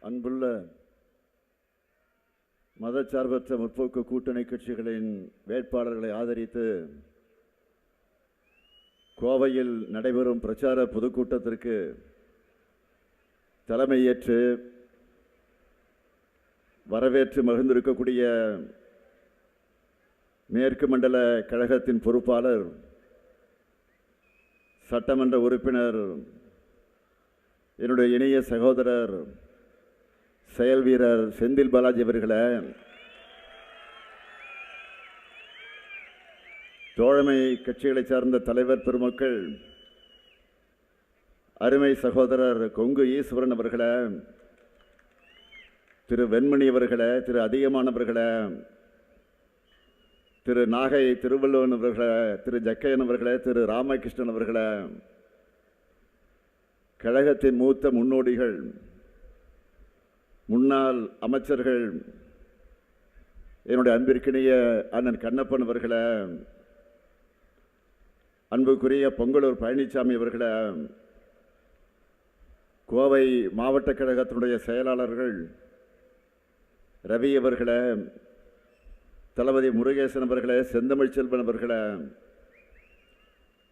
அன்புள்ள மதச்சார்பற்ற முற்போக்கு கூட்டணி கட்சிகளின் வேட்பாளர்களை ஆதரித்து கோவையில் நடைபெறும் பிரச்சார பொதுக்கூட்டத்திற்கு தலைமையேற்று வரவேற்று மகிழ்ந்திருக்கக்கூடிய மேற்கு மண்டல கழகத்தின் பொறுப்பாளர் சட்டமன்ற உறுப்பினர் என்னுடைய இணைய சகோதரர் செயல் வீரர் செந்தில் பாலாஜி அவர்களே, தோழமை கட்சிகளை சார்ந்த தலைவர் பெருமக்கள், அருமை சகோதரர் கொங்கு ஈஸ்வரன் அவர்களே, திரு வெண்மணி அவர்களே, திரு அதிகமானவர்களே, திரு நாகை திருவள்ளுவன் அவர்களே, திரு ஜக்கையன் அவர்களே, திரு ராமகிருஷ்ணன் அவர்களே, கழகத்தின் மூத்த முன்னோடிகள், முன்னாள் அமைச்சர்கள், என்னுடைய அன்பிற்கினிய அண்ணன் கண்ணப்பன் அவர்களே, அன்புக்குரிய பொங்கலூர் பழனிசாமி அவர்களே, கோவை மாவட்ட கழகத்தினுடைய செயலாளர்கள் ரவி அவர்களே, தளபதி முருகேசன் அவர்களே, செந்தமிழ் செல்வன் அவர்களே,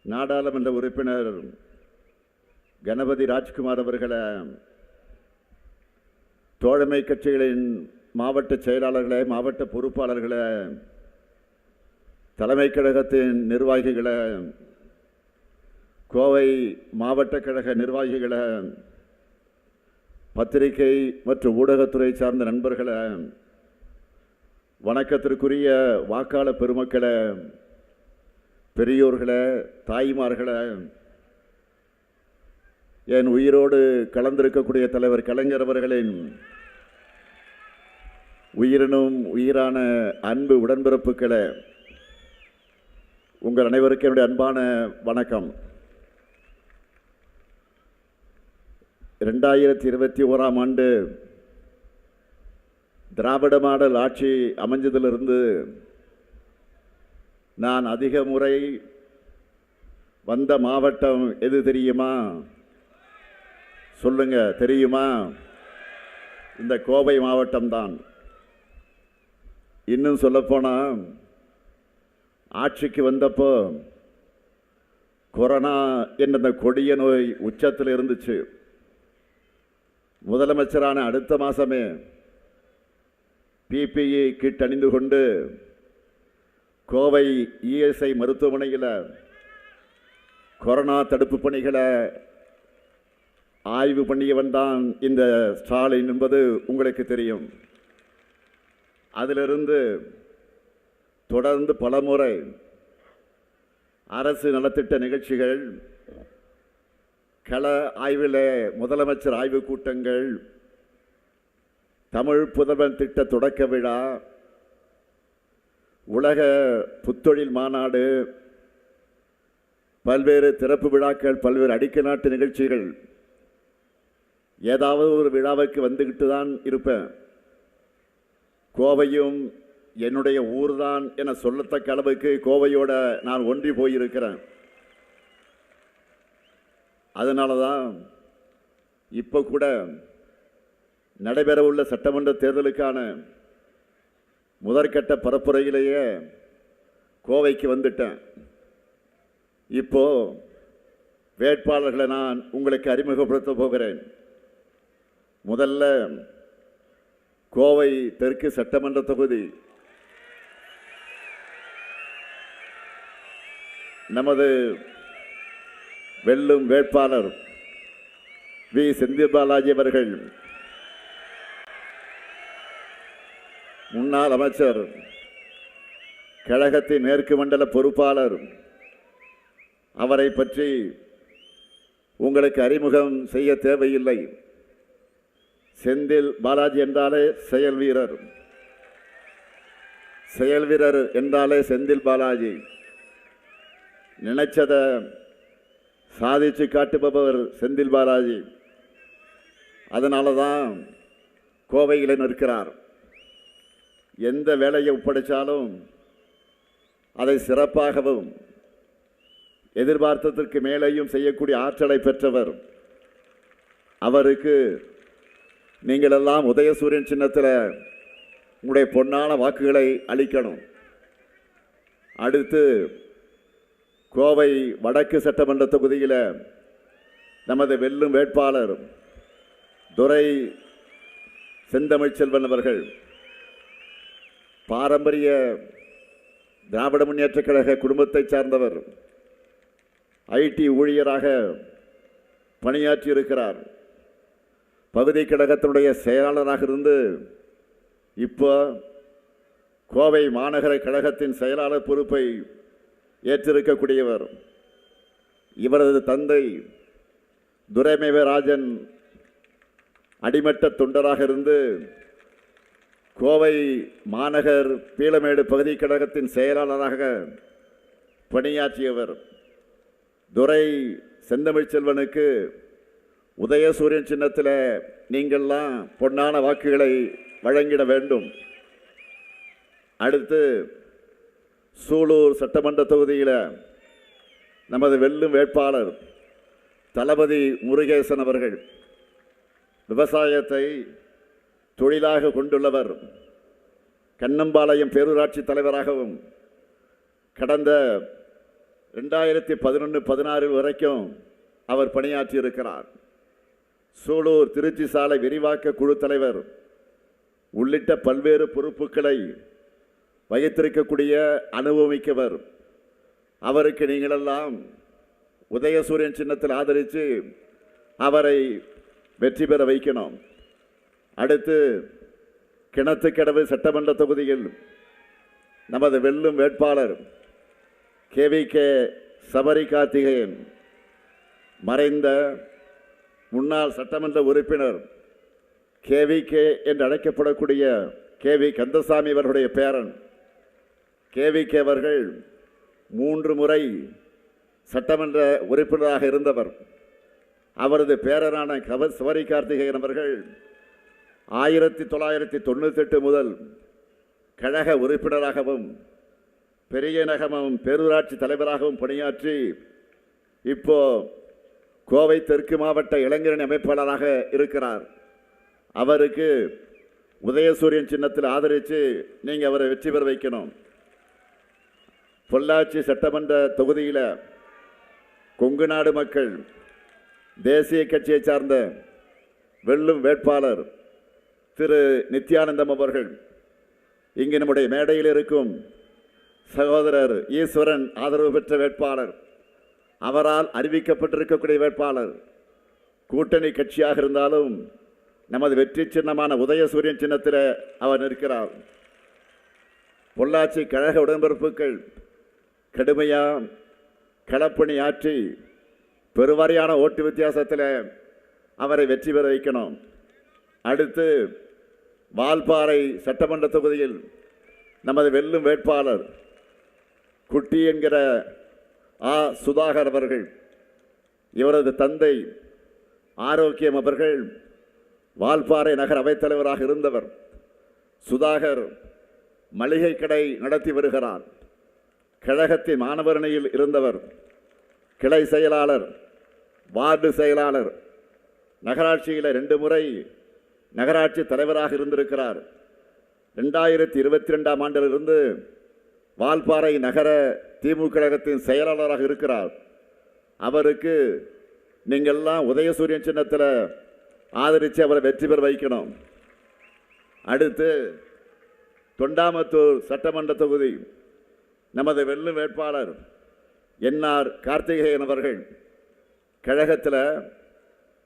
நாடாளுமன்ற உறுப்பினர் கணபதி ராஜ்குமார் அவர்களே, தோழமை கட்சிகளின் மாவட்ட செயலாளர்களே, மாவட்ட பொறுப்பாளர்களே, தலைமை கழகத்தின் நிர்வாகிகளே, கோவை மாவட்ட கழக நிர்வாகிகளே, பத்திரிகை மற்றும் ஊடகத்துறை சார்ந்த நண்பர்களே, வணக்கத்திற்குரிய வாக்காளர் பெருமக்களே, பெரியோர்களே, தாய்மார்களே, என் உயிரோடு கலந்திருக்கக்கூடிய தலைவர் கலைஞர் அவர்களின் உயிரினும் உயிரான அன்பு உடன்பிறப்புகளே, உங்கள் அனைவருக்கும் என்னுடைய அன்பான வணக்கம். 2021ஆம் ஆண்டு திராவிட மாடல் ஆட்சி அமைஞ்சதிலிருந்து நான் அதிக முறை வந்த மாவட்டம் எது தெரியுமா? சொல்லுங்க, தெரியுமா? இந்த கோவை மாவட்டம்தான். இன்னும் சொல்லப்போனால் ஆட்சிக்கு வந்தப்போ கொரோனா என்ற கொடிய நோய் உச்சத்தில் இருந்துச்சு. முதலமைச்சரான அடுத்த மாதமே PPE கிட் அணிந்து கொண்டு கோவை ESI மருத்துவமனையில் கொரோனா தடுப்பு பணிகளை ஆய்வு பண்ணியவன் தான் இந்த ஸ்டாலின் என்பது உங்களுக்கு தெரியும். அதிலிருந்து தொடர்ந்து பலமுறை அரசு நலத்திட்ட நிகழ்ச்சிகள், கள ஆய்வில் முதலமைச்சர் ஆய்வுக் கூட்டங்கள், தமிழ் புதல்வன் திட்ட தொடக்க விழா, உலக புத்தொழில் மாநாடு, பல்வேறு திறப்பு விழாக்கள், பல்வேறு அடிக்க நாட்டு நிகழ்ச்சிகள், ஏதாவது ஒரு விழாவுக்கு வந்துக்கிட்டு தான் இருப்பேன். கோவையும் என்னுடைய ஊர்தான் என சொல்லத்தக்க அளவுக்கு கோவையோட நான் ஒன்றி போயிருக்கிறேன். அதனால தான் இப்போ கூட நடைபெறவுள்ள சட்டமன்ற தேர்தலுக்கான முதற்கட்ட பரப்புரையிலேயே கோவைக்கு வந்துட்டேன். இப்போ வேட்பாளர்களை நான் உங்களுக்கு அறிமுகப்படுத்த போகிறேன். முதல்ல கோவை தெற்கு சட்டமன்ற தொகுதி நமது வெல்லும் வேட்பாளர் வி. செந்தில் பாலாஜி அவர்கள், முன்னாள் அமைச்சர், கழகத்தின் மேற்கு மண்டல பொறுப்பாளர். அவரை பற்றி உங்களுக்கு அறிமுகம் செய்ய தேவையில்லை. செந்தில் பாலாஜி என்றாலே செயல் வீரர், செயல் வீரர் என்றாலே செந்தில் பாலாஜி. நினைச்சதை சாதிச்சு காட்டுபவர் செந்தில் பாலாஜி. அதனால தான் கோவையில் நிற்கிறார். எந்த வேலையை ஒப்படைச்சாலும் அதை சிறப்பாகவும் எதிர்பார்த்ததற்கு மேலேயும் செய்யக்கூடிய ஆற்றலை பெற்றவர். அவருக்கு நீங்கள் எல்லாம் உதயசூரியன் சின்னத்தில் உங்களுடைய பொன்னான வாக்குகளை அளிக்கணும். அடுத்து கோவை வடக்கு சட்டமன்ற தொகுதியில் நமது வெல்லும் வேட்பாளர் துரை செந்தமிழ்ச்செல்வன் அவர்கள் பாரம்பரிய திராவிட முன்னேற்றக் கழக குடும்பத்தை சார்ந்தவர். ஐடி ஊழியராக பணியாற்றியிருக்கிறார். பகுதி கழகத்தினுடைய செயலாளராக இருந்து இப்போ கோவை மாநகர கழகத்தின் செயலாளர் பொறுப்பை ஏற்றிருக்கக்கூடியவர். இவரது தந்தை துரைமேவராஜன் அடிமட்ட தொண்டராக இருந்து கோவை மாநகர் பீளமேடு பகுதி கழகத்தின் செயலாளராக பணியாற்றியவர். துரை செந்தமிழ்ச்செல்வனுக்கு உதயசூரியன் சின்னத்தில் நீங்கள்லாம் பொன்னான வாக்குகளை வழங்கிட வேண்டும். அடுத்து சூலூர் சட்டமன்ற தொகுதியில் நமது வெல்லும் வேட்பாளர் தளபதி முருகேசன் அவர்கள் விவசாயத்தை தொழிலாக கொண்டுள்ளவர். கண்ணம்பாளையம் பேரூராட்சி தலைவராகவும் கடந்த 2011-16 வரைக்கும் அவர் பணியாற்றியிருக்கிறார். சூலூர் திருச்சி சாலை விரிவாக்க குழு தலைவர் உள்ளிட்ட பல்வேறு பொறுப்புகளை வகித்திருக்கக்கூடிய அனுபவமிக்கவர். அவருக்கு நீங்களெல்லாம் உதயசூரியன் சின்னத்தில் ஆதரித்து அவரை வெற்றி பெற வைக்கணும். அடுத்து கிணத்துக்கடவு சட்டமன்ற தொகுதியில் நமது வெல்லும் வேட்பாளர் KVK சபரி கார்த்திகேயன் மறைந்த முன்னாள் சட்டமன்ற உறுப்பினர் KVK என்று அழைக்கப்படக்கூடிய KV கந்தசாமி அவர்களுடைய பேரன். KVK அவர்கள் 3 முறை சட்டமன்ற உறுப்பினராக இருந்தவர். அவரது பேரரான சபரி கார்த்திகேயன் அவர்கள் 1998 முதல் கழக உறுப்பினராகவும் பெரியநகமம் பேரூராட்சி தலைவராகவும் பணியாற்றி இப்போ கோவை தெற்கு மாவட்ட இளைஞரணி அமைப்பாளராக இருக்கிறார். அவருக்கு உதயசூரியன் சின்னத்தில் ஆதரித்து நீங்கள் அவரை வெற்றி பெற வைக்கணும். பொள்ளாச்சி சட்டமன்ற தொகுதியில் கொங்கு நாடு மக்கள் தேசிய கட்சியை சார்ந்த வெல்லும் வேட்பாளர் திரு நித்யானந்தம் அவர்கள் இங்கு நம்முடைய மேடையில் இருக்கும் சகோதரர் ஈஸ்வரன் ஆதரவு பெற்ற வேட்பாளர். அவரால் அறிவிக்கப்பட்டிருக்கக்கூடிய வேட்பாளர். கூட்டணி கட்சியாக இருந்தாலும் நமது வெற்றி சின்னமான உதயசூரியன் சின்னத்தில் அவர் நிற்கிறார். பொள்ளாச்சி கழக உடன்பிறப்புகள் கடுமையாக களப்பணி ஆற்றி பெருவாரியான ஓட்டு வித்தியாசத்தில் அவரை வெற்றி பெற வைக்கணும். அடுத்து வால்பாறை சட்டமன்ற தொகுதியில் நமது வெல்லும் வேட்பாளர் குட்டி என்கிற சுதாகர் அவர்கள். இவரது தந்தை ஆரோக்கியம் அவர்கள் வால்பாறை நகர அவைத்தலைவராக இருந்தவர். சுதாகர் மளிகை கடை நடத்தி வருகிறார். கழகத்தின் மாணவரணியில் இருந்தவர். கிளை செயலாளர், வார்டு செயலாளர், நகராட்சியில் 2 முறை நகராட்சி தலைவராக இருந்திருக்கிறார். 2022ஆம் ஆண்டிலிருந்து வால்பாறை நகர திமுக கழகத்தின் செயலாளராக இருக்கிறார். அவருக்கு நீங்கள்லாம் உதயசூரியன் சின்னத்தில் ஆதரித்து அவரை வெற்றி பெற வைக்கணும். அடுத்து தொண்டாமத்தூர் சட்டமன்ற தொகுதி நமது வெல்லும் வேட்பாளர் NR கார்த்திகேயன் அவர்கள் கழகத்தில்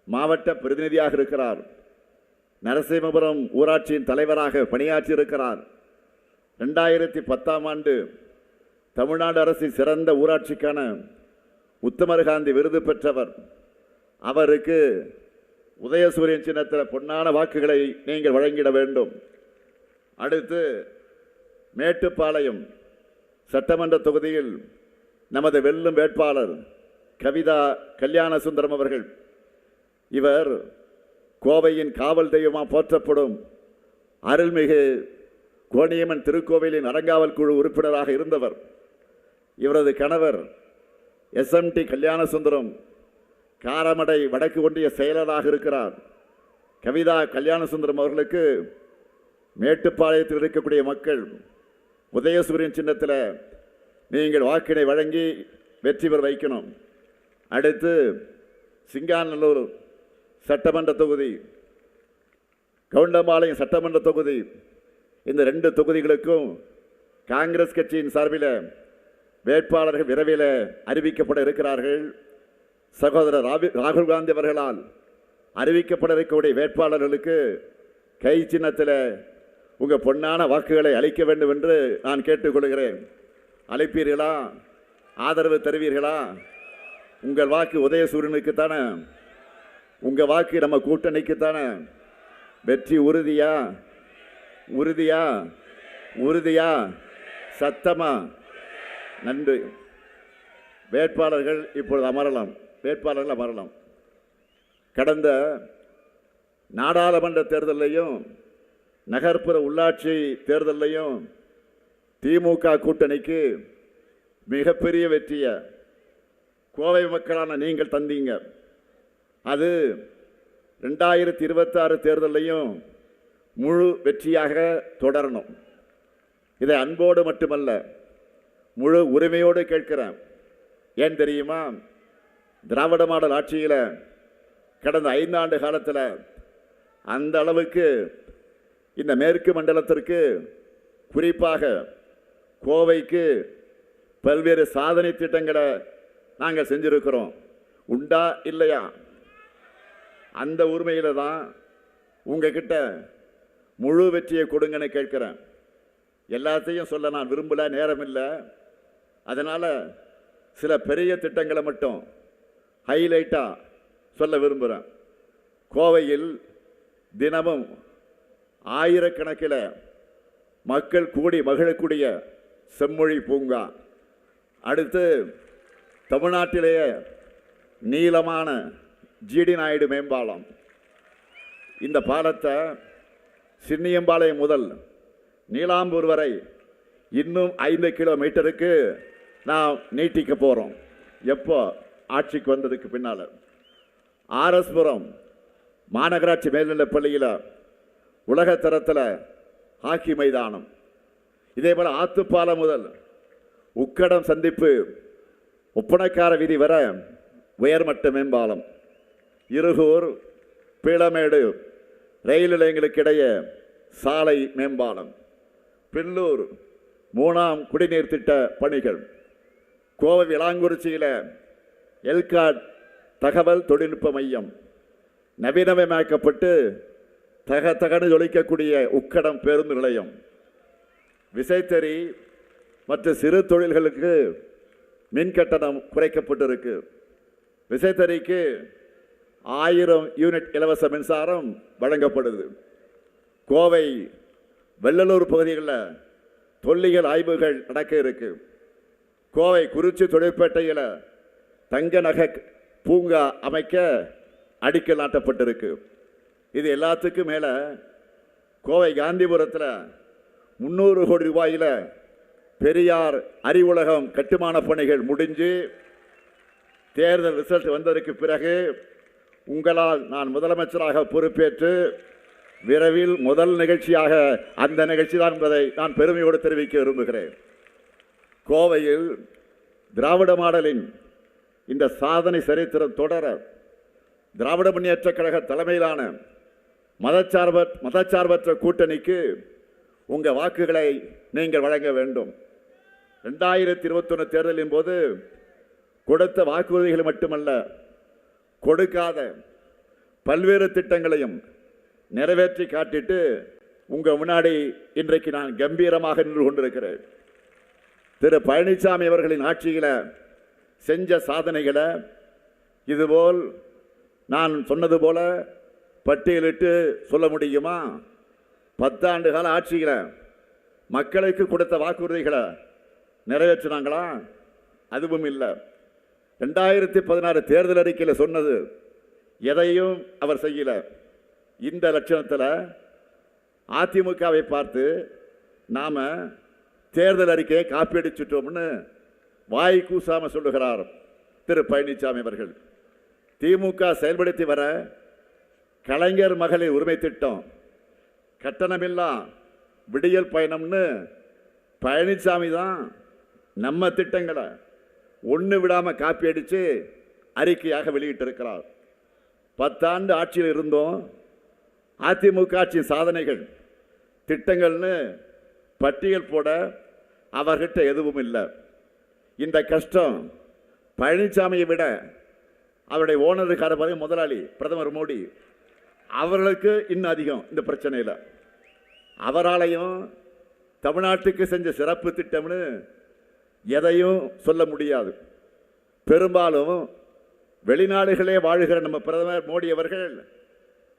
மாவட்ட பிரதிநிதியாக இருக்கிறார். நரசிம்மபுரம் ஊராட்சியின் தலைவராக பணியாற்றியிருக்கிறார். 2010ஆம் ஆண்டு தமிழ்நாடு அரசின் சிறந்த ஊராட்சிக்கான உத்தமர் காந்தி விருது பெற்றவர். அவருக்கு உதயசூரியன் சின்னத்தில் பொன்னான வாக்குகளை நீங்கள் வழங்கிட வேண்டும். அடுத்து மேட்டுப்பாளையம் சட்டமன்ற தொகுதியில் நமது வெல்லும் வேட்பாளர் கவிதா கல்யாணசுந்தரம் அவர்கள். இவர் கோவையின் காவல் தெய்வமாக போற்றப்படும் அருள்மிகு கோணியம்மன் திருக்கோவிலின் அறங்காவல் குழு உறுப்பினராக இருந்தவர். இவரது கணவர் SMT கல்யாணசுந்தரம் காரமடை வடக்கு ஒன்றிய செயலராக இருக்கிறார். கவிதா கல்யாணசுந்தரம் அவர்களுக்கு மேட்டுப்பாளையத்தில் இருக்கக்கூடிய மக்கள் உதயசூரியன் சின்னத்தில் நீங்கள் வாக்கினை வழங்கி வெற்றி பெற வைக்கணும். அடுத்து சிங்காநல்லூர் சட்டமன்ற தொகுதி, கவுண்டம்பாளையம் சட்டமன்ற தொகுதி, இந்த 2 தொகுதிகளுக்கும் காங்கிரஸ் கட்சியின் சார்பில் வேட்பாளர்கள் விரைவில் அறிவிக்கப்பட இருக்கிறார்கள். சகோதரர் ராகுல் காந்தி அவர்களால் அறிவிக்கப்பட இருக்கக்கூடிய வேட்பாளர்களுக்கு கை சின்னத்தில் உங்கள் பொன்னான வாக்குகளை அளிக்க வேண்டும் என்று நான் கேட்டுக்கொள்கிறேன். அளிப்பீர்களா? ஆதரவு தருவீர்களா? உங்கள் வாக்கு உதயசூரியனுக்குத்தானே? உங்கள் வாக்கு நம்ம கூட்டணிக்குத்தானே? வெற்றி உறுதியா? உறுதியா? உறுதியா? சத்தமா? நன்றி. வேட்பாளர்கள் இப்பொழுது அமரலாம். வேட்பாளர்கள் அமரலாம். கடந்த நாடாளுமன்ற தேர்தலையும் நகர்ப்புற உள்ளாட்சி தேர்தலையும் திமுக கூட்டணிக்கு மிகப்பெரிய வெற்றியை கோவை மக்களான நீங்கள் தந்தீங்க. அது 2026 தேர்தலையும் முழு வெற்றியாக தொடரணும். இதை அன்போடு மட்டுமல்ல, முழு உரிமையோடு கேட்கிறேன். ஏன் தெரியுமா? திராவிட மாடல் ஆட்சியில் கடந்த 5 ஆண்டு காலத்தில் அந்த அளவுக்கு இந்த மேற்கு மண்டலத்திற்கு, குறிப்பாக கோவைக்கு பல்வேறு சாதனை திட்டங்களை நாங்கள் செஞ்சிருக்கிறோம். உண்டா இல்லையா? அந்த உரிமையில தான் உங்ககிட்ட முழு வெற்றியை கொடுங்கன்னு கேட்கிறேன். எல்லாத்தையும் சொல்ல நான் விரும்பல, நேரம் இல்லை. அதனால் சில பெரிய திட்டங்களை மட்டும் ஹைலைட்டாக சொல்ல விரும்புகிறேன். கோவையில் தினமும் ஆயிரக்கணக்கில் மக்கள் கூடி மகிழக்கூடிய செம்மொழி பூங்கா, அடுத்து தமிழ்நாட்டிலேயே நீளமான ஜிடி நாயுடு மேம்பாலம். இந்த பாலத்தை சின்னியம்பாளையம் முதல் நீலாம்பூர் வரை இன்னும் 5 கிலோமீட்டருக்கு நான் நீட்டிக்க போகிறோம். எப்போ? ஆட்சிக்கு வந்ததுக்கு பின்னால். ஆர்எஸ்புரம் மாநகராட்சி மேல்நிலைப் பள்ளியில் உலகத்தரத்தில் ஹாக்கி மைதானம். இதேபோல் ஆத்துப்பாலம் முதல் உக்கடம் சந்திப்பு ஒப்பனக்கார வீதி வர உயர்மட்ட மேம்பாலம். இருகூர் பீளமேடு ரயில் நிலையங்களுக்கு இடையே சாலை மேம்பாலம். பில்லூர் 3ஆம் குடிநீர் திட்ட பணிகள். கோவை விளாங்குறிச்சியில் எல்காட் தகவல் தொழில்நுட்ப மையம் நவீனமயமாக்கப்பட்டு தகதகன்னு ஜொலிக்கக்கூடிய உக்கடம் பேருந்து நிலையம். விசைத்தறி மற்ற சிறு தொழில்களுக்கு மின் கட்டணம் குறைக்கப்பட்டிருக்கு. விசைத்தறிக்கு 1000 யூனிட் இலவச மின்சாரம் வழங்கப்படுது. கோவை வெள்ளலூர் பகுதிகளில் தொல்லியல் ஆய்வுகள் நடக்க இருக்கு. கோவை குறிச்சி தொழிற்பேட்டையில் தங்க நகை பூங்கா அமைக்க அடிக்கல் நாட்டப்பட்டிருக்கு. இது எல்லாத்துக்கும் மேலே கோவை காந்திபுரத்தில் 300 கோடி ரூபாயில் பெரியார் அறிவுலகம் கட்டுமான பணிகள் முடிஞ்சு தேர்தல் ரிசல்ட் வந்ததற்கு பிறகு உங்களால் நான் முதலமைச்சராக பொறுப்பேற்று விரைவில் முதல் நிகழ்ச்சியாக அந்த நிகழ்ச்சி தான் என்பதை நான் பெருமையோடு தெரிவிக்க விரும்புகிறேன். கோவையில் திராவிட மாடலின் இந்த சாதனை சரித்திரம் தொடர திராவிட முன்னேற்ற கழக தலைமையிலான மதச்சார்பற்ற கூட்டணிக்கு உங்கள் வாக்குகளை நீங்கள் வழங்க வேண்டும். 2021 தேர்தலின் போது கொடுத்த வாக்குறுதிகள் மட்டுமல்ல, கொடுக்காத பல்வேறு திட்டங்களையும் நிறைவேற்றி காட்டிட்டு உங்கள் முன்னாடி இன்றைக்கு நான் கம்பீரமாக நின்று கொண்டிருக்கிறேன். திரு பழனிசாமி அவர்களின் ஆட்சியில் செஞ்ச சாதனைகளை இதுபோல் நான் சொன்னது போல பட்டியலிட்டு சொல்ல முடியுமா? 10 ஆண்டு கால ஆட்சியில் மக்களுக்கு கொடுத்த வாக்குறுதிகளை நிறைவேற்றினாங்களா? அதுவும் இல்லை. 2016 தேர்தல் அறிக்கையில் சொன்னது எதையும் அவர் செய்யல. இந்த லட்சணத்தில் அதிமுகவை பார்த்து நாம தேர்தல் அறிக்கையை காப்பியடிச்சிட்டோம்னு வாய் கூசாம சொல்லுகிறார் திரு பழனிசாமி அவர்கள். திமுக செயல்படுத்தி வர கலைஞர் மகளிர் உரிமை திட்டம், கட்டணமில்லா விடியல் பயணம்னு பழனிசாமி தான் நம்ம திட்டங்களை ஒன்று விடாமல் காப்பி அடித்து அறிக்கையாக வெளியிட்டிருக்கிறார். 10 ஆண்டு ஆட்சியில் இருந்தோம். அதிமுக ஆட்சியின் சாதனைகள் திட்டங்கள்னு பட்டியல் போட அவர்கிட்ட எதுவும் இல்லை. இந்த கஷ்டம் பழனிசாமியை விட அவருடைய ஓனருக்கார பாருங்க, முதலாளி பிரதமர் மோடி அவர்களுக்கு இன்னும் அதிகம். இந்த பிரச்சனையில் அவராலையும் தமிழ்நாட்டுக்கு செஞ்ச சிறப்பு திட்டம்னு எதையும் சொல்ல முடியாது. பெரும்பாலும் வெளிநாடுகளே வாழுகிற நம்ம பிரதமர் மோடி அவர்கள்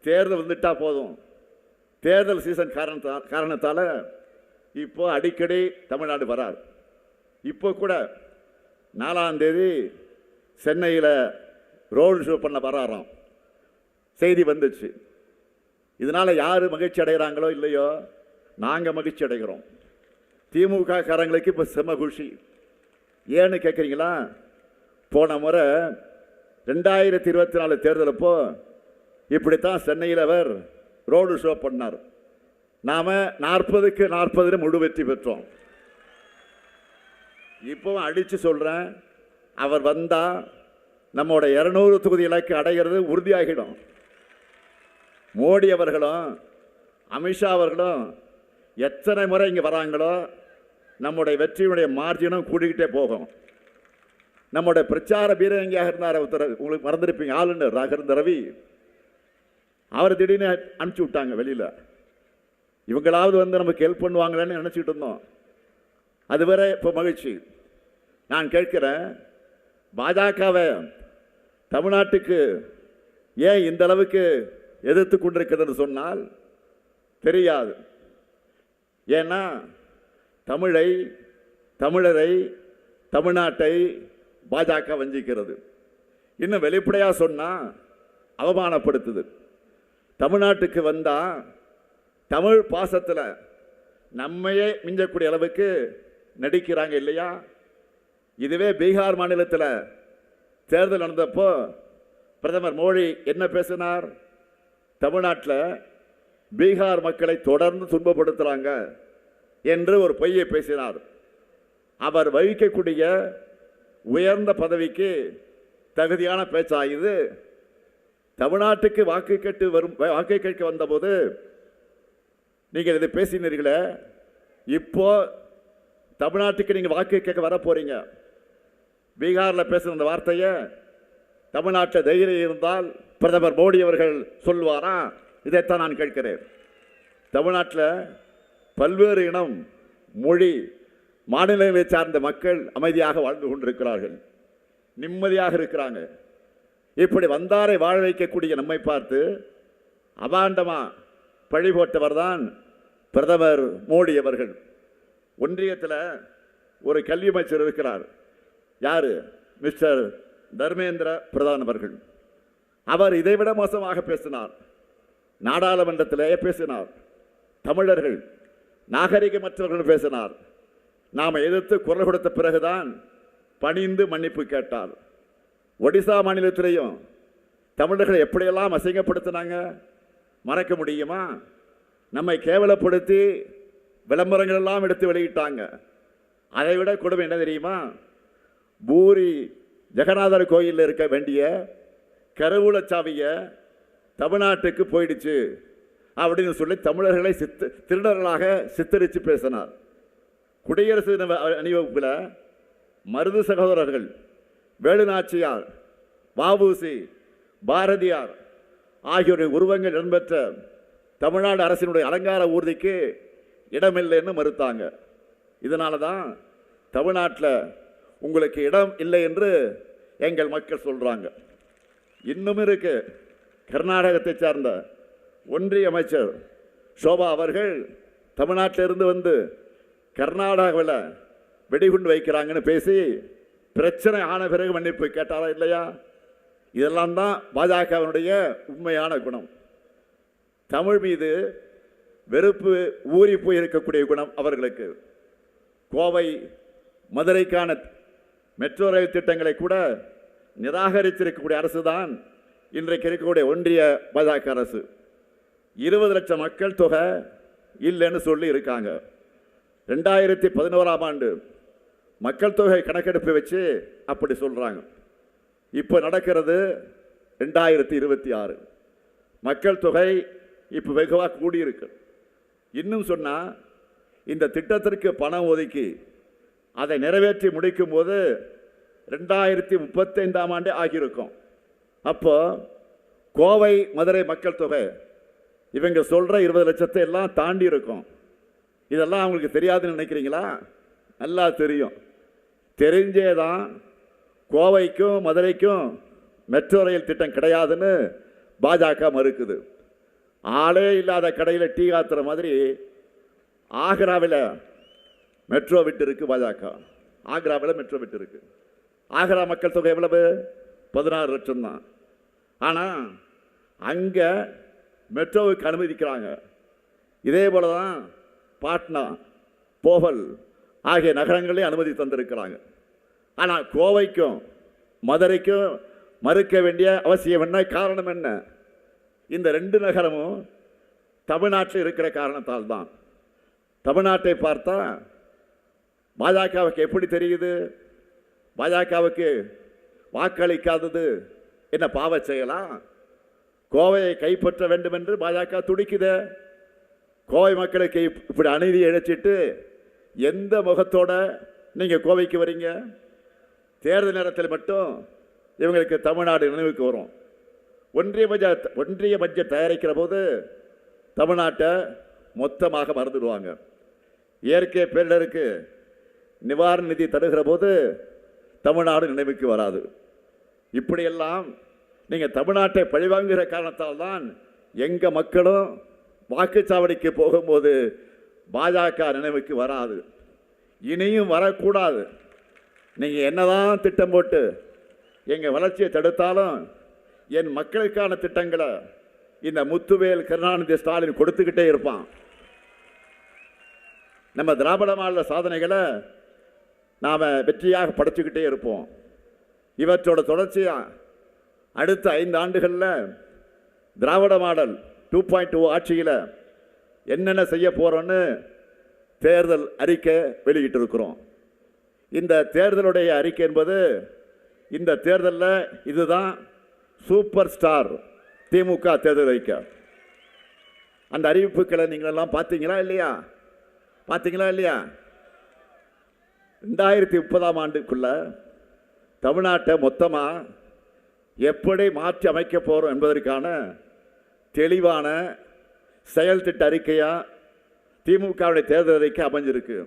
தேர்தல் வந்துட்டா போதும், தேர்தல் சீசன் காரணத்தால் இப்போ அடிக்கடி தமிழ்நாடு வரார். இப்போ கூட 4ஆம் தேதி சென்னையில் ரோடு ஷோ பண்ண வராராம், செய்தி வந்துச்சு. இதனால் யார் மகிழ்ச்சி அடைகிறாங்களோ இல்லையோ, நாங்கள் மகிழ்ச்சி அடைகிறோம். திமுக காரங்களுக்கு இப்போ செம குஷி. ஏன்னு கேட்குறீங்களா? போன முறை 2024 தேர்தல் அப்போ இப்படித்தான் சென்னையில் அவர் ரோடு ஷோ பண்ணார். நாம் 40க்கு 40 முழு வெற்றி பெற்றோம். இப்போவும் அடித்து சொல்கிறேன், அவர் வந்தால் நம்மோட 200 தொகுதி இலக்கு அடைகிறது உறுதியாகிடும். மோடி அவர்களும் அமித்ஷா அவர்களும் எத்தனை முறை இங்கே வராங்களோ நம்முடைய வெற்றியுடைய மார்ஜினும் கூடிக்கிட்டே போகும். நம்முடைய பிரச்சார வீரர் எங்கேயாக இருந்தார் ஒருத்தர், உங்களுக்கு மறந்துருப்பீங்க, ஆளுநர் ராகவேந்திர ரவி. அவர் திடீர்னு அனுப்பிச்சி விட்டாங்க வெளியில். இவங்களாவது வந்து நமக்கு ஹெல்ப் பண்ணுவாங்களேன்னு நினச்சிக்கிட்டு இருந்தோம். அதுவரை இப்போ மகிழ்ச்சி. நான் கேட்கிறேன், பாஜகவை தமிழ்நாட்டுக்கு ஏன் இந்த அளவுக்கு எதிர்த்து கொண்டிருக்கிறதுன்னு சொன்னால் தெரியாது. ஏன்னா தமிழரை தமிழ்நாட்டை பாஜக வஞ்சிக்கிறது. இன்னும் வெளிப்படையாக சொன்னால் அவமானப்படுத்துது. தமிழ்நாட்டுக்கு வந்தால் தமிழ் பாசத்தில் நம்மையே மிஞ்சக்கூடிய அளவுக்கு நடிக்கிறாங்க இல்லையா? இதுவே பீகார் மாநிலத்தில் தேர்தல் நடந்தப்போ பிரதமர் மோடி என்ன பேசினார்? தமிழ்நாட்டில் பீகார் மக்களை தொடர்ந்து துன்பப்படுத்துகிறாங்க என்று ஒரு பொய்யை பேசினார். அவர் வகிக்கக்கூடிய உயர்ந்த பதவிக்கு தகுதியான பேச்சாயுது. தமிழ்நாட்டுக்கு வாக்கு கேட்க வந்தபோது நீங்கள் இதை பேசினீர்களே, இப்போ தமிழ்நாட்டுக்கு நீங்கள் வாக்கு கேட்க வர போறீங்க. பீகாரில் பேசுகிற அந்த வார்த்தையை தமிழ்நாட்டில் தைரியம் இருந்தால் பிரதமர் மோடி அவர்கள் சொல்வாரா? இதைத்தான் நான் கேட்கிறேன். தமிழ்நாட்டில் பல்வேறு இனம், மொழி, மாநிலங்களை சார்ந்த மக்கள் அமைதியாக வாழ்ந்து கொண்டிருக்கிறார்கள், நிம்மதியாக இருக்கிறாங்க. இப்படி வந்தாரை வாழ வைக்கக்கூடிய நம்மை பார்த்து அபாண்டமா பழி போட்டவர் தான் பிரதமர் மோடி அவர்கள். ஒன்றியத்தில் ஒரு கல்வி அமைச்சர் இருக்கிறார். யார்? மிஸ்டர் தர்மேந்திர பிரதான் அவர்கள். அவர் இதைவிட மோசமாக பேசினார். நாடாளுமன்றத்திலேயே பேசினார். தமிழர்கள் நாகரிகமற்றவர்கள் பேசினார். நாம் எதிர்த்து குரல் கொடுத்த பிறகுதான் பணிந்து மன்னிப்பு கேட்டார். ஒடிசா மாநிலத்திலேயும் தமிழர்களை எப்படியெல்லாம் அசிங்கப்படுத்தினாங்க, மறக்க முடியுமா? நம்மை கேவலப்படுத்தி விளம்பரங்கள் எல்லாம் எடுத்து வெளியிட்டாங்க. அதை விட கொடுமை என்ன தெரியுமா? பூரி ஜெகநாதர் கோயிலில் இருக்க வேண்டிய கருவூலச்சாவியை தமிழ்நாட்டுக்கு போயிடுச்சு அப்படின்னு சொல்லி தமிழர்களை திருடர்களாக சித்தரித்து பேசினார். குடியரசு அணிவகுப்பில் மருது சகோதரர்கள், வேலுநாச்சியார், வ.உ.சி., பாரதியார் ஆகியோரின் உருவங்கள் இடம்பெற்ற தமிழ்நாடு அரசினுடைய அலங்கார ஊர்திக்கு இடமில்லைன்னு மறுத்தாங்க. இதனால தான் தமிழ்நாட்டில் உங்களுக்கு இடம் இல்லை என்று எங்கள் மக்கள் சொல்கிறாங்க. இன்னும் இருக்கு. கர்நாடகத்தை சார்ந்த ஒன்றிய அமைச்சர் சோபா அவர்கள் தமிழ்நாட்டிலிருந்து வந்து கர்நாடகாவில் வெடிகுண்டு வைக்கிறாங்கன்னு பேசி பிரச்சனை ஆன பிறகு மன்னிப்பு கேட்டாரா இல்லையா? இதெல்லாம் தான் பாஜகவினுடைய உண்மையான குணம். தமிழ் மீது வெறுப்பு ஊறி போய் இருக்கக்கூடிய குணம் அவர்களுக்கு. கோவை மதுரைக்கான மெட்ரோ ரயில் திட்டங்களை கூட நிராகரித்திருக்கக்கூடிய அரசு தான் இன்றைக்கு இருக்கக்கூடிய ஒன்றிய பாஜக அரசு 20 லட்சம் மக்கள் தொகை இல்லைன்னு சொல்லி இருக்காங்க. 2011ஆம் ஆண்டு மக்கள் தொகை கணக்கெடுப்பு வச்சு அப்படி சொல்கிறாங்க. இப்போ நடக்கிறது 2026. மக்கள் தொகை இப்போ வெகுவாக கூடியிருக்கு. இன்னும் சொன்னால் இந்த திட்டத்திற்கு பணம் ஒதுக்கி அதை நிறைவேற்றி முடிக்கும் போது 2035ஆம் ஆண்டே ஆகியிருக்கும். அப்போ கோவை மதுரை மக்கள் தொகை இவங்க சொல்கிற 20 லட்சத்தை எல்லாம் தாண்டி இருக்கும். இதெல்லாம் அவங்களுக்கு தெரியாதுன்னு நினைக்கிறீங்களா? நல்லா தெரியும். தெரிஞ்சே தான் கோவைக்கும் மதுரைக்கும் மெட்ரோ ரயில் திட்டம் கிடையாதுன்னு பாஜக மறுக்குது. ஆளே இல்லாத கடையில் டீ காத்துற மாதிரி ஆக்ராவில் மெட்ரோ விட்டு இருக்கு பாஜக. ஆக்ராவில் மெட்ரோ விட்டு இருக்கு. ஆக்ரா மக்கள் தொகை எவ்வளவு? 16 லட்சம் தான். ஆனால் அங்கே மெட்ரோவுக்கு அனுமதிக்கிறாங்க. இதே போல தான் பாட்னா, போகல் ஆகிய நகரங்களே அனுமதி தந்திருக்கிறாங்க. ஆனால் கோவைக்கும் மதுரைக்கும் மறுக்க வேண்டிய அவசியம் என்ன? காரணம் என்ன? இந்த 2 நகரமும் தமிழ்நாட்டில் இருக்கிற காரணத்தால் தான். தமிழ்நாட்டை பார்த்தா பாஜகவுக்கு எப்படி தெரியுது? பாஜகவுக்கு வாக்களிக்காதது என்ன பாவ செய்யலாம்? கோவையை கைப்பற்ற வேண்டும் என்று பாஜக துடிக்குது. கோவை மக்களுக்கு இப்படி அநீதி இழைச்சிட்டு எந்த முகத்தோட நீங்கள் கோவைக்கு வரீங்க? தேர்தல் நேரத்தில் மட்டும் இவங்களுக்கு தமிழ்நாடு நினைவுக்கு வரும். ஒன்றிய பட்ஜெட் தயாரிக்கிற போது தமிழ்நாட்டை மொத்தமாக மறந்துடுவாங்க. இயற்கை பேரிடருக்கு நிவாரண நிதி தருகிற போது தமிழ்நாடு நினைவுக்கு வராது. இப்படியெல்லாம் நீங்கள் தமிழ்நாட்டை பழிவாங்குகிற காரணத்தால் தான் எங்கள் மக்களும் வாக்குச்சாவடிக்கு போகும்போது பாஜக நினைவுக்கு வராது. இனியும் வரக்கூடாது. நீங்கள் என்னதான் திட்டம் போட்டு எங்கள் வளர்ச்சியை தடுத்தாலும் என் மக்களுக்கான திட்டங்களை இந்த முத்துவேல் கருணாநிதி ஸ்டாலின் கொடுத்துக்கிட்டே இருப்பான். நம்ம திராவிட மாடல சாதனைகளை நாம் வெற்றியாக படைச்சுக்கிட்டே இருப்போம். இவற்றோட தொடர்ச்சியாக அடுத்த 5 ஆண்டுகளில் திராவிட மாடல் 2.0 ஆட்சியில் என்னென்ன செய்ய போகிறோன்னு தேர்தல் அறிக்கை வெளியிட்டு இருக்கிறோம். இந்த தேர்தலுடைய அறிக்கை என்பது இந்த தேர்தலில் இதுதான் சூப்பர் ஸ்டார் திமுக தேர்தல் அறிக்கை. அந்த அறிவிப்புகளை நீங்களெல்லாம் பார்த்தீங்களா இல்லையா? 2030ஆம் ஆண்டுக்குள்ள தமிழ்நாட்டை மொத்தமாக எப்படி மாற்றி அமைக்க போகிறோம் என்பதற்கான தெளிவான செயல் திட்ட அறிக்கையாக திமுகவுடைய தேர்தல் அறிக்கை அமைஞ்சிருக்கு.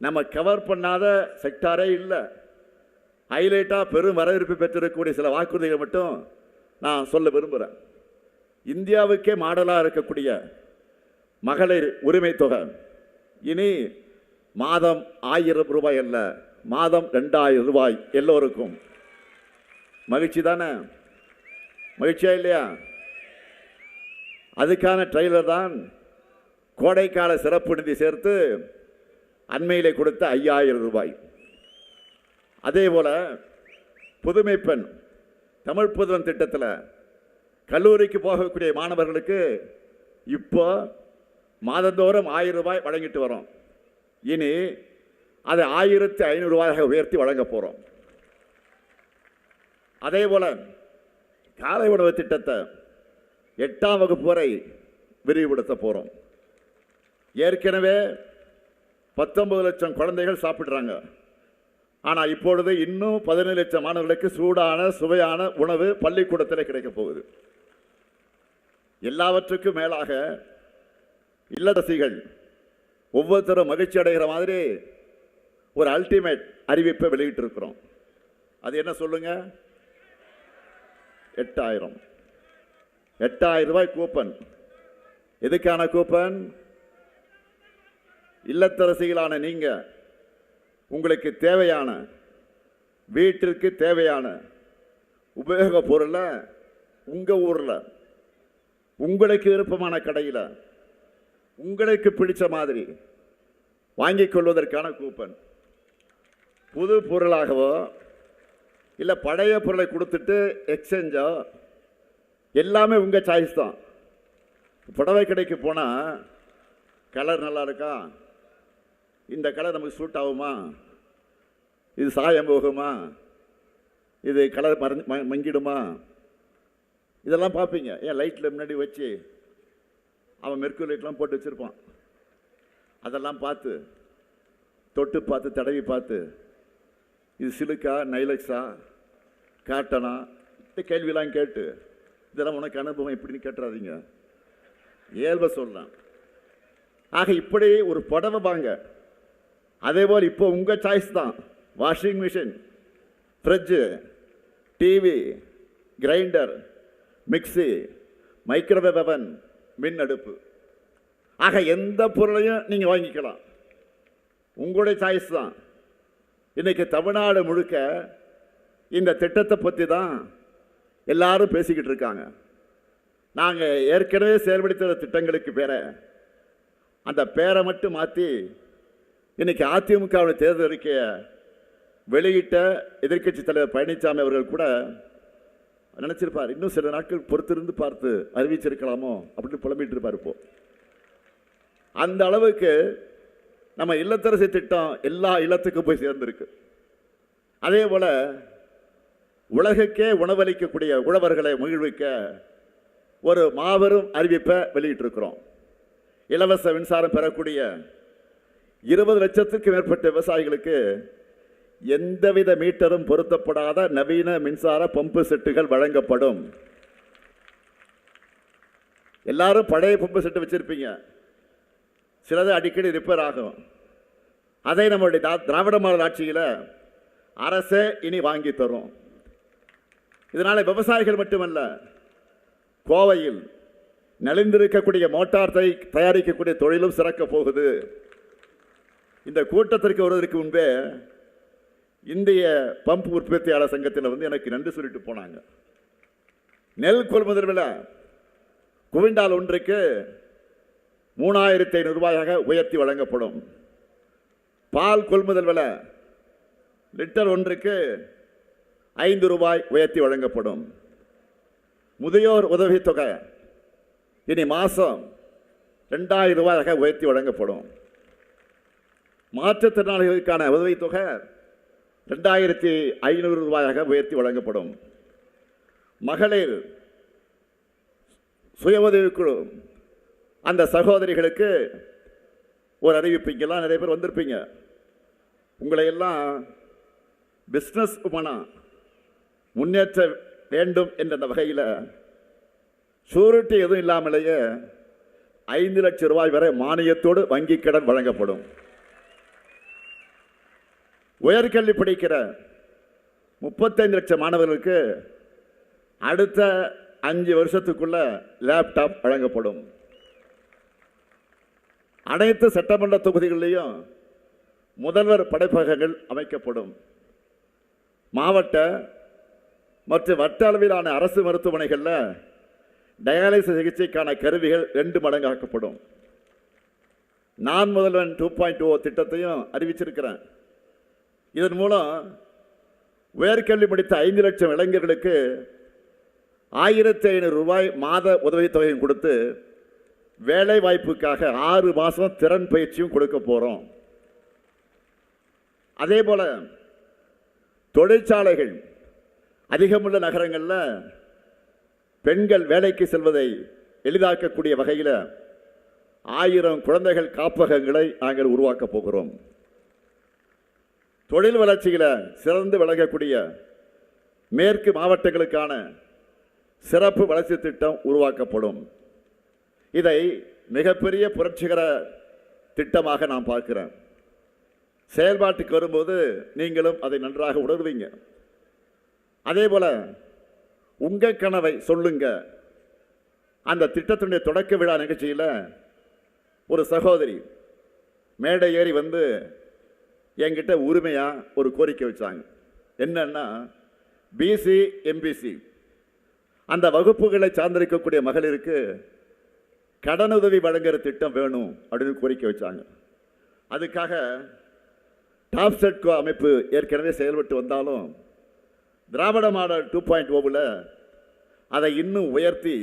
நம்ம கவர் பண்ணாத செக்டாரே இல்லை. ஹைலைட்டாக பெரும் வரவேற்பு பெற்றிருக்கக்கூடிய சில வாக்குறுதிகள் மட்டும் நான் சொல்ல விரும்புகிறேன். இந்தியாவுக்கே மாடலாக இருக்கக்கூடிய மகளிர் உரிமை தொகை இனி மாதம் 1000 ரூபாய் அல்ல, மாதம் 2000 ரூபாய் எல்லோருக்கும். மகிழ்ச்சி தானே? மகிழ்ச்சியா இல்லையா? அதுக்கான ட்ரெய்லர் தான் கோடைக்கால சிறப்பு நிதி சேர்த்து அண்மையிலே கொடுத்த 5000 ரூபாய். அதே போல் புதுமை பெண் தமிழ் புதுவன் திட்டத்தில் கல்லூரிக்கு போகக்கூடிய மாணவர்களுக்கு இப்போ மாதந்தோறும் 1000 ரூபாய் வழங்கிட்டு வரோம். இனி அதை 1500 ரூபாயாக உயர்த்தி வழங்க போகிறோம். அதே போல் காலை உணவு திட்டத்தை 8ஆம் வகுப்பு வரை விரிவுபடுத்த போகிறோம். ஏற்கனவே 19 லட்சம் குழந்தைகள் சாப்பிட்றாங்க. ஆனால் இப்பொழுது இன்னும் 17 லட்சம் மாணவர்களுக்கு சூடான சுவையான உணவு பள்ளிக்கூடத்தில் கிடைக்கப் போகுது. எல்லாவற்றுக்கும் மேலாக இல்லத்தரசிகள் ஒவ்வொருத்தரும் மகிழ்ச்சி அடைகிற மாதிரி ஒரு அல்டிமேட் அறிவிப்பை வெளியிட்டு இருக்கிறோம். அது என்ன சொல்லுங்க? 8000 ரூபாய் கூப்பன். எதுக்கான கூப்பன்? இல்லத்தரசிகளான நீங்கள் உங்களுக்கு தேவையான வீட்டிற்கு தேவையான உபயோகப் பொருளை உங்கள் ஊரில் உங்களுக்கு விருப்பமான கடையில் உங்களுக்கு பிடிச்ச மாதிரி வாங்கிக் கொள்வதற்கான கூப்பன். புது பொருளாகவோ இல்லை பழைய பொருளை கொடுத்துட்டு எக்ஸ்சேஞ்சோ, எல்லாமே உங்கள் சாய்ஸ் தான். புடவை கடைக்கு போனால் கலர் நல்லா இருக்கா, இந்த கலர் நமக்கு சூட் ஆகுமா, இது சாயம் போகுமா, இது கலர் மங்கிடுமா, இதெல்லாம் பார்ப்பீங்க. ஏன் லைட்டில் முன்னாடி வச்சு அவன் மெர்க்குரி லைட்லாம் போட்டு வச்சுருப்பான். அதெல்லாம் பார்த்து தொட்டு பார்த்து தடவி பார்த்து இது சிலுக்கா, நைலக்ஸா, காட்டனா, இந்த கேள்வியெல்லாம் கேட்டு இதெல்லாம் உனக்கு அனுபவம் எப்படின்னு கேட்டுறாதீங்க, இயல்பை சொல்லலாம். ஆக இப்படி ஒரு புடவை வாங்க. அதே போல் இப்போ உங்கள் சாய்ஸ் தான். Washing machine, fridge, TV, grinder, mixie, microwave அவன், மின் அடுப்பு. ஆக எந்த பொருளையும் நீங்கள் வாங்கிக்கலாம், உங்களுடைய சாய்ஸ் தான். இன்றைக்கி தமிழ்நாடு முழுக்க இந்த திட்டத்தை பற்றி தான் எல்லாரும் பேசிக்கிட்டு இருக்காங்க. நாங்கள் ஏற்கனவே செயல்படுத்துகிற திட்டங்களுக்கு பேரை, அந்த பேரை மட்டும் மாற்றி இன்றைக்கி அதிமுகவுடைய தேர்தல் அறிக்கையை வெளியிட்ட எதிர்க்கட்சி தலைவர் பழனிசாமி அவர்கள் கூட நினச்சிருப்பார், இன்னும் சில நாட்கள் பொறுத்திருந்து பார்த்து அறிவிச்சிருக்கலாமோ அப்படின்னு புலம்பிட்டு இருப்பார். இப்போ அந்த அளவுக்கு நம்ம இல்லத்தரசி திட்டம் எல்லா இல்லத்துக்கும் போய் சேர்ந்திருக்கு. அதே போல் உலகுக்கே உணவளிக்கக்கூடிய உழவர்களை மகிழ்விக்க ஒரு மாபெரும் அறிவிப்பை வெளியிட்டிருக்கிறோம். இலவச மின்சாரம் பெறக்கூடிய 20 லட்சத்துக்கும் மேற்பட்ட விவசாயிகளுக்கு எந்தவித மீட்டரும் பொருத்தப்படாத நவீன மின்சார பம்பு செட்டுகள் வழங்கப்படும். எல்லாரும் பழைய பம்பு செட்டு வச்சிருப்பீங்க, சிலது அடிக்கடி ரிப்பேர் ஆகும். அதை நம்மளுடைய திராவிட மாடல் ஆட்சியில் அரசே இனி வாங்கி தரும். இதனால் விவசாயிகள் மட்டுமல்ல, கோவையில் நலிந்திருக்கக்கூடிய மோட்டார் தயாரிக்கக்கூடிய தொழிலும் சிறக்க போகுது. இந்த கூட்டத்திற்கு வருவதற்கு முன்பே இந்திய பம்பு உற்பத்தியாளர் சங்கத்தில் எனக்கு நன்றி சொல்லிட்டு போனாங்க. நெல் கொள்முதல் விலை குவிண்டால் ஒன்றுக்கு 3500 ரூபாயாக உயர்த்தி வழங்கப்படும். பால் கொள்முதல் விலை லிட்டர் ஒன்றுக்கு 5 ரூபாய் உயர்த்தி வழங்கப்படும். முதியோர் உதவித்தொகை இனி மாதம் 2000 ரூபாயாக உயர்த்தி வழங்கப்படும். மாற்றுத்திறனாளிகளுக்கான உதவித்தொகை 2500 ரூபாயாக உயர்த்தி வழங்கப்படும். மகளிர் சுய உதவிக்குழு அந்த சகோதரிகளுக்கு ஒரு அறிவிப்பு. இங்கெல்லாம் நிறைய பேர் வந்திருப்பீங்க. உங்களை எல்லாம் பிஸ்னஸ் உமனா முன்னேற்ற வேண்டும் என்ற அந்த வகையில் சூரிட்டி எதுவும் இல்லாமலேயே 5 லட்சம் ரூபாய் வரை மானியத்தோடு வங்கி கடன் வழங்கப்படும். உயர்கல்வி படிக்கிற 35 லட்சம் மாணவர்களுக்கு அடுத்த 5 வருஷத்துக்குள்ள லேப்டாப் வழங்கப்படும். அனைத்து சட்டமன்ற தொகுதிகளிலையும் முதல்வர் படைப்பகங்கள் அமைக்கப்படும். மாவட்ட மற்றும் வட்ட அளவிலான அரசு மருத்துவமனைகளில் டயாலிசிஸ் சிகிச்சைக்கான கருவிகள் 2 மடங்காக்கப்படும். நான் முதல்வன் 2.0 திட்டத்தையும் அறிவிச்சிருக்கிறேன். இதன் மூலம் உயர்கல்வி முடித்த 5 லட்சம் இளைஞர்களுக்கு 1500 ரூபாய் மாத உதவித்தொகையும் கொடுத்து வேலை வாய்ப்புக்காக 6 மாதம் திறன் பயிற்சியும் கொடுக்க போகிறோம். அதே போல் தொழிற்சாலைகள் அதிகமுள்ள நகரங்களில் பெண்கள் வேலைக்கு செல்வதை எளிதாக்கக்கூடிய வகையில் 1000 குழந்தைகள் காப்பகங்களை நாங்கள் உருவாக்கப் போகிறோம். தொழில் வளர்ச்சியில் சிறந்து விளங்கக்கூடிய மேற்கு மாவட்டங்களுக்கான சிறப்பு வளர்ச்சி திட்டம் உருவாக்கப்படும். இதை மிகப்பெரிய புரட்சிகர திட்டமாக நான் பார்க்கிறேன். செயல்பாட்டுக்கு வரும்போது நீங்களும் அதை நன்றாக உணர்வீங்க. அதே போல உங்கள் கனவை சொல்லுங்க. அந்த திட்டத்தினுடைய தொடக்க விழா நிகழ்ச்சியில் ஒரு சகோதரி மேடை ஏறி வந்து என்கிட்ட உரிமையாக ஒரு கோரிக்கை வச்சாங்க. என்னன்னா, பிசி எம்பிசி அந்த வகுப்புகளை சார்ந்திருக்கக்கூடிய மகளிருக்கு கடனுதவி வழங்குகிற திட்டம் வேணும் அப்படின்னு கோரிக்கை வச்சாங்க. அதுக்காக டாப் செட்கோ அமைப்பு ஏற்கனவே செயல்பட்டு வந்தாலும் திராவிட மாடல் 2.0 அதை இன்னும் உயர்த்தி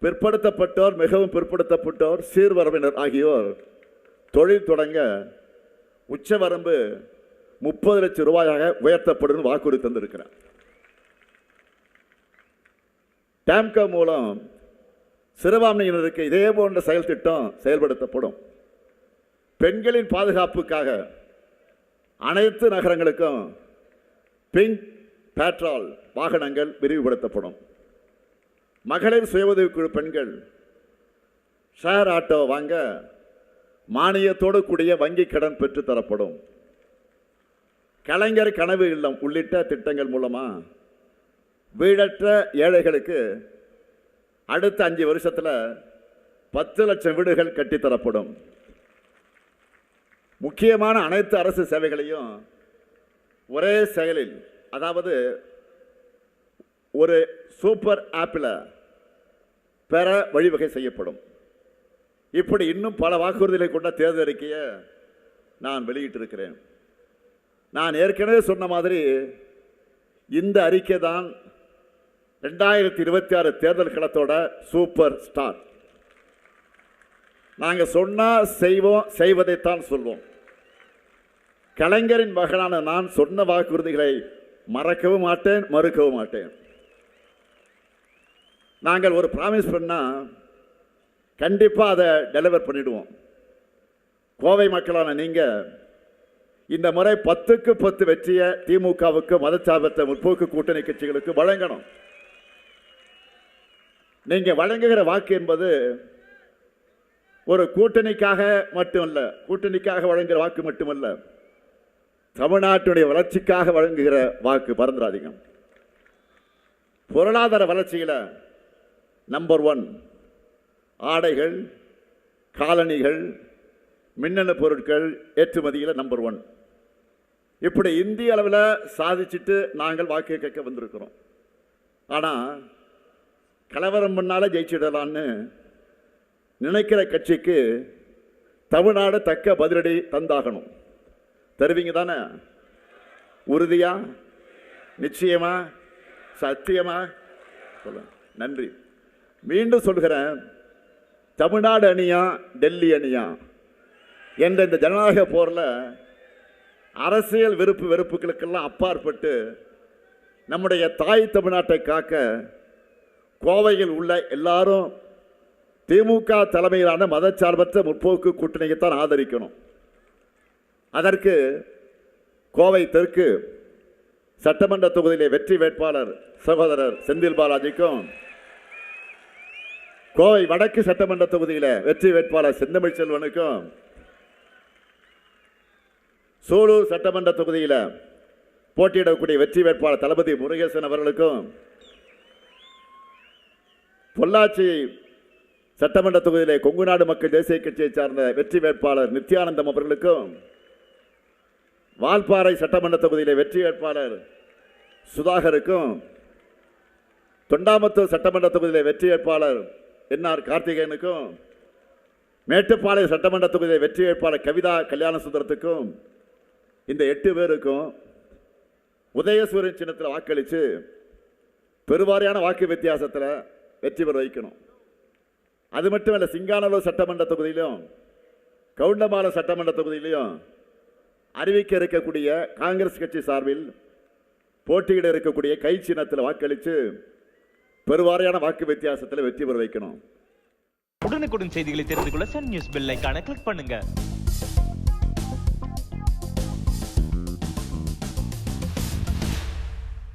பிற்படுத்தப்பட்டோர், மிகவும் பிற்படுத்தப்பட்டோர், சீர்வரவினர் ஆகியோர் தொழில் தொடங்க உச்சவரம்பு 30 லட்சம் ரூபாயாக உயர்த்தப்படும் வாக்குறுதி தந்திருக்கிறார். டாம்கோ மூலம் சிறுபான்மையினருக்கு இதே போன்ற செயல் திட்டம் செயல்படுத்தப்படும். பெண்களின் பாதுகாப்புக்காக அனைத்து நகரங்களுக்கும் பிங்க் பேட்ரோல் வாகனங்கள் விரிவுபடுத்தப்படும். மகளிர் சுய உதவிக்குழு பெண்கள் ஷேர் ஆட்டோ வாங்க மானியத்தோடு கூடிய வங்கி கடன் பெற்று தரப்படும். கலைஞர் கனவு இல்லம் உள்ளிட்ட திட்டங்கள் மூலமா வீடற்ற ஏழைகளுக்கு அடுத்த 5 வருஷத்தில் 10 லட்சம் வீடுகள் கட்டித்தரப்படும். முக்கியமான அனைத்து அரசு சேவைகளையும் ஒரே செயலில், அதாவது ஒரு சூப்பர் ஆப்பில் பெற வழிவகை செய்யப்படும். இப்படி இன்னும் பல வாக்குறுதிகளை கொண்ட தேர்தல் அறிக்கையை நான் வெளியிட்டிருக்கிறேன். நான் ஏற்கனவே சொன்ன மாதிரி இந்த அறிக்கை தான் 2026 தேர்தல் களத்தோட சூப்பர் ஸ்டார். நாங்கள் சொன்னால் செய்வோம், செய்வதைத்தான் சொல்வோம். கலைஞரின் மகனான நான் சொன்ன வாக்குறுதிகளை மறக்கவும் மாட்டேன், மறுக்கவும் மாட்டேன். நாங்கள் ஒரு ப்ராமிஸ் பண்ணால் கண்டிப்பாக அதை டெலிவர் பண்ணிடுவோம். கோவை மக்களான நீங்கள் இந்த முறை 10க்கு 10 வெற்றியை திமுகவுக்கு, மதச்சார்பற்ற முற்போக்கு கூட்டணி கட்சிகளுக்கு வழங்கணும். நீங்கள் வழங்குகிற வாக்கு என்பது ஒரு கூட்டணிக்காக மட்டுமல்ல, கூட்டணிக்காக வழங்குகிற வாக்கு மட்டுமல்ல, தமிழ்நாட்டுடைய வளர்ச்சிக்காக வழங்குகிற வாக்கு. பரந்துராதிங்க. பொருளாதார வளர்ச்சியில் நம்பர் 1 ஆடைகள், காலணிகள், மின்னணு பொருட்கள் ஏற்றுமதியில் நம்பர் 1. இப்படி இந்திய அளவில் சாதிச்சுட்டு நாங்கள் வாக்கு கேட்க வந்திருக்கிறோம். ஆனால் கலவரம் பண்ணால ஜெயிச்சிடலான்னு நினைக்கிற கட்சிக்கு தமிழ்நாடு தக்க பதிலடி தந்தாகணும். தருவீங்க தானே? உறுதியா? நிச்சயமா? சத்தியமா? சொல்ல. நன்றி. மீண்டும் சொல்கிறேன், தமிழ்நாடு அணியா டெல்லி அணியா என்ற இந்த ஜனநாயக போரில் அரசியல் விருப்பு வெறுப்புகளுக்கெல்லாம் அப்பாற்பட்டு நம்முடைய தாய் தமிழ்நாட்டை காக்க கோவையில் உள்ள எல்லாரும் திமுக தலைமையிலான மதச்சார்பற்ற முற்போக்கு கூட்டணியைத்தான் ஆதரிக்கணும். அதற்கு கோவை தெற்கு சட்டமன்ற தொகுதியிலே வெற்றி வேட்பாளர் சகோதரர் செந்தில் பாலாஜிக்கும், கோவை வடக்கு சட்டமன்ற தொகுதியில் வெற்றி வேட்பாளர் செந்தமிழ் செல்வனுக்கும், சூலூர் சட்டமன்ற தொகுதியில் போட்டியிடக்கூடிய வெற்றி வேட்பாளர் தளபதி முருகேசன் அவர்களுக்கும், பொள்ளாச்சி சட்டமன்ற தொகுதியிலே கொங்கு நாடு மக்கள் தேசிய கட்சியை சார்ந்த வெற்றி வேட்பாளர் நித்யானந்தம் அவர்களுக்கும், வால்பாறை சட்டமன்ற தொகுதியிலே வெற்றி வேட்பாளர் சுதாகருக்கும், தொண்டாமுத்தூர் சட்டமன்ற தொகுதியிலே வெற்றி வேட்பாளர் என்ஆர் கார்த்திகேயனுக்கும், மேட்டுப்பாளையம் சட்டமன்ற தொகுதியிலே வெற்றி வேட்பாளர் கவிதா கல்யாண சுந்தரத்துக்கும், இந்த 8 பேருக்கும் உதயசூரியன் சின்னத்தில் வாக்களித்து பெருவாரியான வாக்கு வித்தியாசத்தில் வெற்றி பெற வைக்கணும். அது மட்டுமல்ல, சிங்கானல்லூர் சட்டமன்ற தொகுதியிலும் கவுண்டமாலம் சட்டமன்ற தொகுதியிலையும் அறிவிக்க இருக்கக்கூடிய காங்கிரஸ் கட்சி சார்பில் போட்டியிட இருக்கக்கூடிய கை சின்னத்தில் வாக்களித்து பெருவாரியான வாக்கு வித்தியாசத்தில் வெற்றி பெற வைக்கணும். உடனுக்குடன் செய்திகளை தெரிந்து கொள்ள சன் நியூஸ் பெல் ஐகானை கிளிக் பண்ணுங்க.